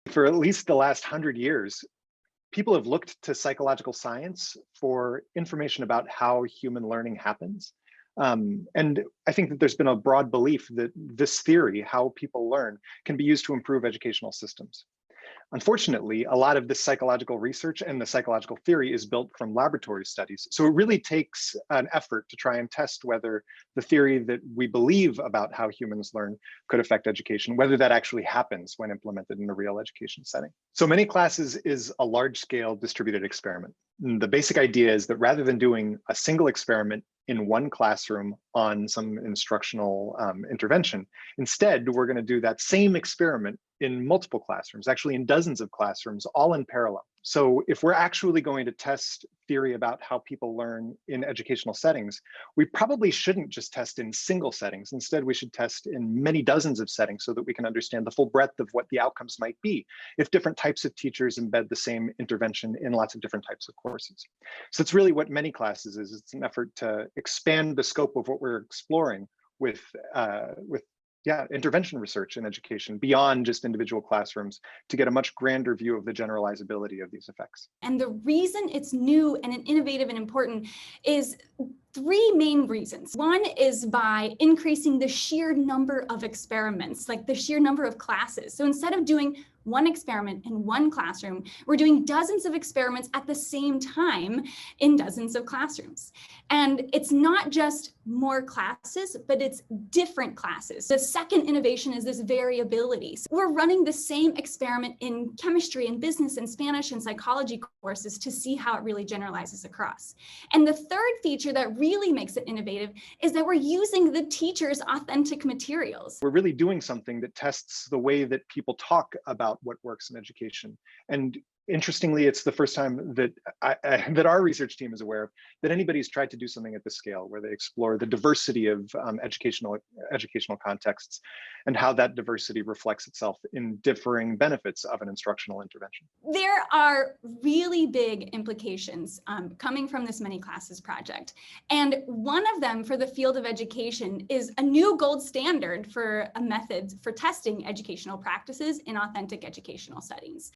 For at least the last 100 years, people have looked to psychological science for information about how human learning happens. And I think that there's been a broad belief that this theory, how people learn, can be used to improve educational systems. Unfortunately, a lot of this psychological research and the psychological theory is built from laboratory studies. So it really takes an effort to try and test whether the theory that we believe about how humans learn could affect education, whether that actually happens when implemented in a real education setting. So Many Classes is a large-scale distributed experiment. And the basic idea is that rather than doing a single experiment in one classroom on some instructional intervention, instead, we're going to do that same experiment in multiple classrooms, actually in dozens of classrooms, all in parallel. So if we're actually going to test theory about how people learn in educational settings, we probably shouldn't just test in single settings. Instead, we should test in many dozens of settings so that we can understand the full breadth of what the outcomes might be if different types of teachers embed the same intervention in lots of different types of courses. So it's really what Many Classes is. It's an effort to expand the scope of what we're exploring with intervention research in education beyond just individual classrooms to get a much grander view of the generalizability of these effects. And the reason it's new and innovative and important is three main reasons. One is by increasing the sheer number of experiments, like the sheer number of classes. So instead of doing one experiment in one classroom, we're doing dozens of experiments at the same time in dozens of classrooms. And it's not just more classes, but it's different classes. The second innovation is this variability. So we're running the same experiment in chemistry and business and Spanish and psychology courses to see how it really generalizes across. And the third feature that really makes it innovative is that we're using the teacher's authentic materials. We're really doing something that tests the way that people talk about what works in education. And interestingly, it's the first time that that our research team is aware of that anybody's tried to do something at this scale, where they explore the diversity of educational contexts and how that diversity reflects itself in differing benefits of an instructional intervention. There are really big implications coming from this Many Classes project. And one of them for the field of education is a new gold standard for a method for testing educational practices in authentic educational settings.